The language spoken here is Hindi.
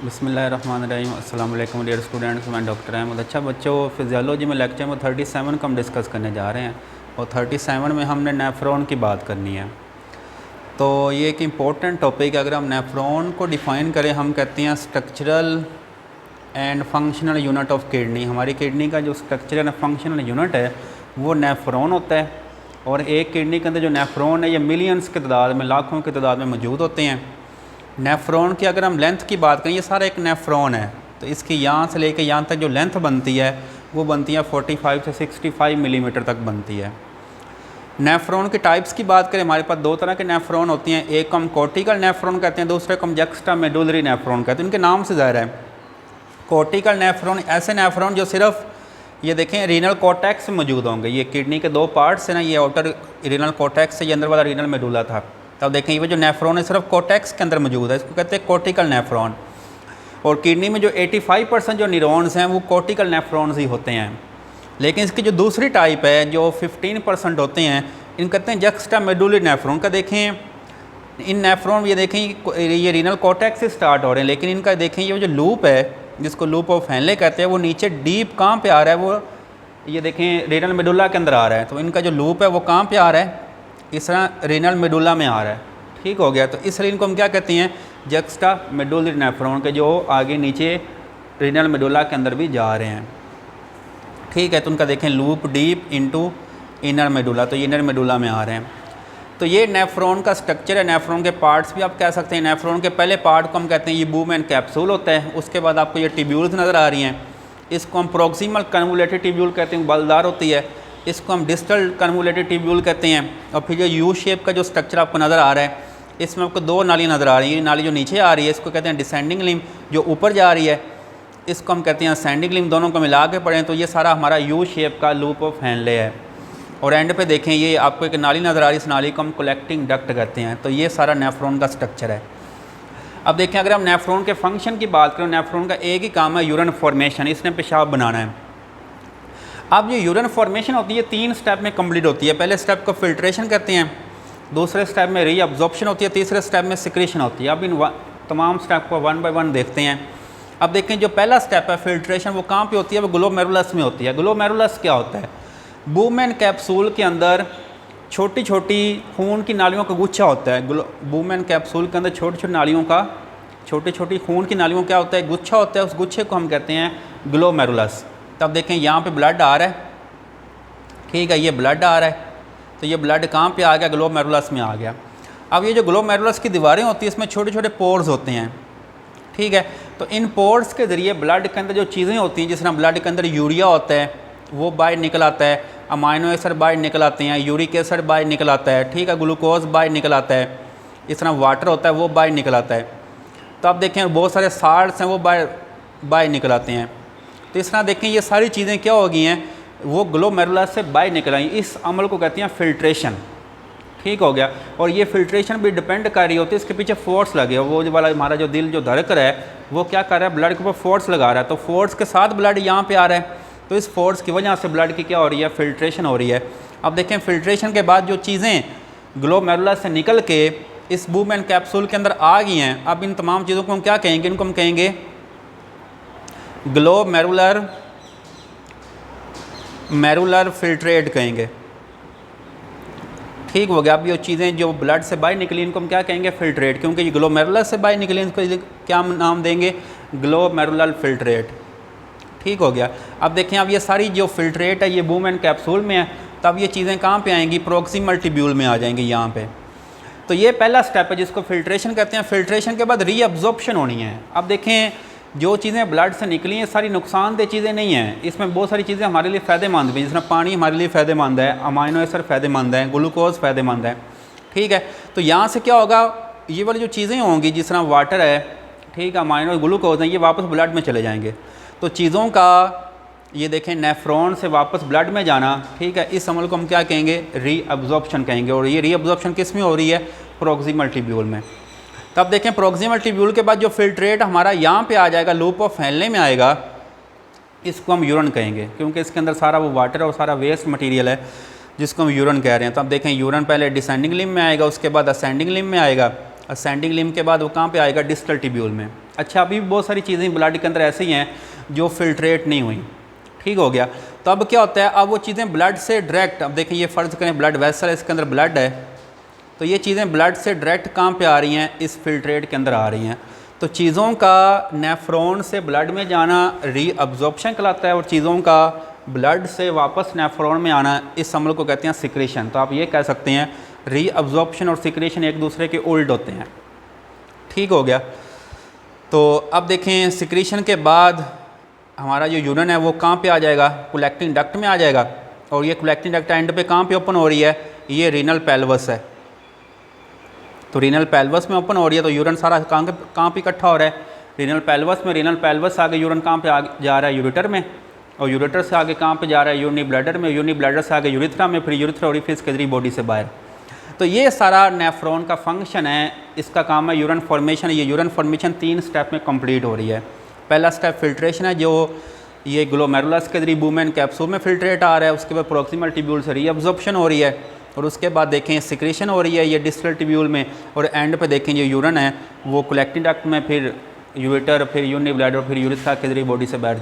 बिस्मिल्लाहिर्रहमानिर्रहीम। अस्सलाम वालेकुम डियर स्टूडेंट्स, मैं डॉक्टर अहमद। अच्छा बच्चों, फिजियोलॉजी में लेक्चर में 37 को हम डिस्कस करने जा रहे हैं और 37 में हमने नेफ्रॉन की बात करनी है। तो ये एक इम्पोर्टेंट टॉपिक है। अगर हम नेफ्रॉन को डिफ़ाइन करें, हम कहते हैं structural and functional unit of kidney. हमारी किडनी का जो स्ट्रक्चरल एंड फंक्शनल यूनिट है वो नेफ्रॉन होता है। और एक किडनी के अंदर जो नेफ्रॉन है ये मिलियंस की तादाद में, लाखों की तादाद में मौजूद होते हैं। नेफ्रॉन की अगर हम लेंथ की बात करें, ये सारा एक नेफ्रॉन है, तो इसकी यहाँ से लेके यहाँ तक जो लेंथ बनती है वो बनती है 45 से 65 मिलीमीटर तक बनती है। नेफ्रॉन के टाइप्स की बात करें, हमारे पास दो तरह के नेफ्रॉन होती हैं। एक को हम कॉर्टिकल नेफ्रॉन कहते हैं, दूसरे को हम जक्स्टा मेडुलरी नेफ्रॉन कहते हैं। उनके नाम से ज़ाहिर है। कॉर्टिकल नेफ्रॉन ऐसे नेफ्रॉन जो सिर्फ ये देखें रीनल कॉर्टेक्स में मौजूद होंगे। ये किडनी के दो पार्ट्स हैं ना, ये आउटर रीनल कॉर्टेक्स से, ये अंदर वाला रीनल मेडुला था। तब देखें ये जो नेफ्रॉन है सिर्फ कॉर्टेक्स के अंदर मौजूद है, इसको कहते हैं कॉर्टिकल नेफ्रॉन। और किडनी में जो 85% जो न्यूरॉन्स हैं वो कॉर्टिकल नेफ्रॉन्स ही होते हैं। लेकिन इसकी जो दूसरी टाइप है जो 15% होते हैं, इन कहते हैं जक्स्टा मेडुलरी नेफ्रॉन। का देखें इन नेफ्रॉन, ये देखें ये रीनल कॉर्टेक्स से स्टार्ट हो रहे हैं, लेकिन इनका देखें ये जो लूप है जिसको लूप ऑफ हेनले कहते हैं, वो नीचे डीप कहाँ पे आ रहा है, वो ये देखें रीनल मेडुला के अंदर आ रहा है। तो इनका जो लूप है वो कहाँ पे आ रहा है, इस तरह रीनल मेडुला में आ रहा है। ठीक हो गया। तो इसलिए इनको हम क्या कहते हैं, जक्स्टा मेडुलरी नेफ्रॉन के, जो आगे नीचे रीनल मेडुला के अंदर भी जा रहे हैं। ठीक है। तो उनका देखें loop deep into inner medulla, तो ये इनर मेडुला में आ रहे हैं। तो ये नेफ्रॉन का स्ट्रक्चर है। नेफ्रॉन के पार्ट्स भी आप कह सकते हैं। नेफ्रॉन के पहले पार्ट को हम कहते हैं ये बूमेन कैप्सूल होता है। उसके बाद आपको ये ट्यूब्यूल्स नज़र आ रही हैं, इसको हम प्रोक्सिमल कन्वोलेटेड ट्यूब्यूल कहते हैं, बलदार होती है। इसको हम डिस्टल कन्वोलेटेड ट्यूब्यूल कहते हैं। और फिर जो यू शेप का जो स्ट्रक्चर आपको नज़र आ रहा है, इसमें आपको दो नाली नज़र आ रही है। ये नाली जो नीचे आ रही है इसको कहते हैं डिसेंडिंग लिम्ब, जो ऊपर जा रही है इसको हम कहते हैं असेंडिंग लिम्ब। दोनों को मिला के पढ़ें तो ये सारा हमारा यू शेप का लूप ऑफ हेनले है। और एंड पे देखें ये आपको एक नाली नज़र आ रही है, इस नाली को हम कलेक्टिंग डक्ट कहते हैं। तो ये सारा नेफ्रॉन का स्ट्रक्चर है। अब देखें अगर हम नेफ्रॉन के फंक्शन की बात करें, नेफ्रॉन का एक ही काम है यूरिन फॉर्मेशन, इसने पेशाब बनाना है। अब ये यूरिन फॉर्मेशन होती है 3 स्टेप में कंप्लीट होती है। पहले स्टेप को फिल्ट्रेशन कहते हैं, दूसरे स्टेप में रीअब्जॉर्प्शन होती है, तीसरे स्टेप में सिक्रीशन होती है। अब इन तमाम स्टेप को 1 बाय 1 देखते हैं। अब देखें जो पहला स्टेप है फिल्ट्रेशन, वो कहाँ पे होती है, वो ग्लोमेरुलस में होती है। ग्लोमेरुलस क्या होता है, बूमेन कैप्सूल के अंदर छोटी छोटी खून की नालियों का गुच्छा होता है। बूमेन कैप्सूल के अंदर छोटी छोटी नालियों का, छोटी छोटी खून की नालियों क्या होता है, गुच्छा होता है। उस गुच्छे को हम कहते हैं ग्लोमेरुलस। तब देखें यहाँ पे ब्लड आ रहा है, ठीक है, ये ब्लड आ रहा है। तो ये ब्लड कहाँ पे आ गया, ग्लोमेरुलस में आ गया। अब ये जो ग्लोमेरुलस की दीवारें होती हैं इसमें छोटे छोटे पोर्स होते हैं, ठीक है। तो इन पोर्स के ज़रिए ब्लड के अंदर जो चीज़ें होती हैं, जिस तरह ब्लड के अंदर यूरिया होता है वो बाहर निकल आता है, अमाइनो एसिड बाहर निकल आते हैं, यूरिक एसिड बाहर निकल आता है, ठीक है, ग्लूकोज बाहर निकल आता है, इस तरह वाटर होता है वो बाहर निकल आता है। तो आप देखें बहुत सारे साल्ट्स हैं वो बाहर निकल आते हैं। तो इस तरह देखें ये सारी चीज़ें क्या हो गई हैं, वो ग्लोमेरुलस से बाहर निकल आई। इस अमल को कहते हैं फिल्ट्रेशन। ठीक हो गया। और ये फिल्ट्रेशन भी डिपेंड कर रही होती है, इसके पीछे फोर्स लगे। वो वाला हमारा जो दिल जो धड़क रहा है वो क्या कर रहा है, ब्लड के ऊपर फोर्स लगा रहा है। तो फोर्स के साथ ब्लड यहाँ पे आ रहा है, तो इस फोर्स की वजह से ब्लड की क्या हो रही है, फिल्ट्रेशन हो रही है। अब देखें फिल्ट्रेशन के बाद जो चीज़ें ग्लोमेरुलस से निकल के इस बूमेन कैप्सूल के अंदर आ गई हैं, अब इन तमाम चीज़ों को हम क्या कहेंगे, इनको हम कहेंगे मेरुलर फिल्ट्रेट कहेंगे। ठीक हो गया। अब ये चीज़ें जो ब्लड से बाहर निकली इनको हम क्या कहेंगे, फिल्ट्रेट, क्योंकि ये ग्लोमेरुलस से बाहर निकली, इनको क्या नाम देंगे, ग्लोमेरुलर फिल्ट्रेट। ठीक हो गया। अब देखें अब ये सारी जो फिल्ट्रेट है ये बूमेन कैप्सूल में है, तब ये चीज़ें कहाँ पे आएंगी, प्रोक्सिमल ट्यूब्यूल में आ जाएंगी यहाँ पे। तो ये पहला स्टेप है जिसको फिल्ट्रेशन कहते हैं। फिल्ट्रेशन के बाद रीअब्जॉर्प्शन होनी है। अब देखें जो चीज़ें ब्लड से निकली हैं सारी नुकसानदेह चीज़ें नहीं हैं, इसमें बहुत सारी चीज़ें हमारे लिए फ़ायदेमंद भी, जिसमें पानी हमारे लिए फ़ायदेमंद है, अमाइनो एसिड फ़ायदेमंद है, ग्लूकोज फ़ायदेमंद है। ठीक है। तो यहाँ से क्या होगा, ये वाली जो चीज़ें होंगी जिस तरह वाटर है, ठीक है, अमाइनो ग्लूकोज हैं, ये वापस ब्लड में चले जाएंगे। तो चीज़ों का ये देखें नेफ्रॉन से वापस ब्लड में जाना, ठीक है, इस अमल को हम क्या कहेंगे, रीअब्जॉर्प्शन कहेंगे। और ये रीअब्जॉर्प्शन किस में हो रही है, प्रोक्सिमल ट्यूब्यूल में। तब देखें प्रोक्सिमल ट्यूब्यूल के बाद जो फिल्ट्रेट हमारा यहाँ पे आ जाएगा, लूप ऑफ हेनले में आएगा, इसको हम यूरिन कहेंगे, क्योंकि इसके अंदर सारा वो वाटर और सारा वेस्ट मटेरियल है जिसको हम यूरिन कह रहे हैं। तो अब देखें यूरिन पहले डिसेंडिंग लिम्ब में आएगा, उसके बाद असेंडिंग लिम्ब में आएगा, असेंडिंग लिम्ब के बाद वो कहाँ पे आएगा, डिस्टल ट्यूब्यूल में। अच्छा, अभी भी बहुत सारी चीज़ें ब्लड के अंदर ऐसी हैं जो फिल्ट्रेट नहीं हुई, ठीक हो गया। तो अब क्या होता है, अब वो चीज़ें ब्लड से डायरेक्ट, अब देखें ये फ़र्ज़ करें ब्लड वेसल है, इसके अंदर ब्लड है, तो ये चीज़ें ब्लड से डायरेक्ट कहाँ पे आ रही हैं, इस फिल्ट्रेट के अंदर आ रही हैं। तो चीज़ों का नेफ्रॉन से ब्लड में जाना रीअब्जॉर्प्शन कहलाता है, और चीज़ों का ब्लड से वापस नेफ्रॉन में आना, इस अमल को कहते हैं सिक्रेशन। तो आप ये कह सकते हैं रीअब्जॉर्प्शन और सिक्रेशन एक दूसरे के उल्ट होते हैं, ठीक हो गया। तो अब देखें सिक्रेशन के बाद हमारा जो यूरिन है वो कहाँ पे आ जाएगा, कलेक्टिंग डक्ट में आ जाएगा, और ये कलेक्टिंग डक्ट एंड पे कहाँ पे ओपन हो रही है, ये रीनल पेल्वस है। तो रीनल पेल्वस में ओपन हो रही है, तो यूरिन सारा कहाँ पे इकट्ठा हो रहा है, रीनल पेल्वस में। रीनल पेल्वस से आगे यूरिन कहाँ पे जा रहा है, यूरेटर में, और यूरेटर से आगे कहाँ पे जा रहा है, यूरिनी ब्लैडर में, यूरिनी ब्लैडर से आगे यूरिथ्रा में, फिर यूरिथ्रा ओरिफिस के जरिए बॉडी से बाहर। तो ये सारा नेफ्रॉन का फंक्शन है, इसका काम है यूरिन फॉर्मेशन। ये यूरिन फॉर्मेशन 3 स्टेप में कंप्लीट हो रही है। पहला स्टेप फिल्ट्रेशन है, जो ये ग्लोमेरुलस के जरिए बुमेन कैप्सूल में फिल्ट्रेट आ रहा है, उसके बाद प्रोक्सिमल टिब्यूल से रीअब्जॉर्प्शन हो रही है, और उसके बाद देखें सिक्रेशन हो रही है ये डिस्टल टिब्यूल में, और एंड पे देखें जो यूरिन है वो कलेक्टिंग डक्ट में, फिर यूरेटर, फिर यूरिनी ब्लैडर, फिर यूरिथ्रा के जरिए बॉडी से बाहर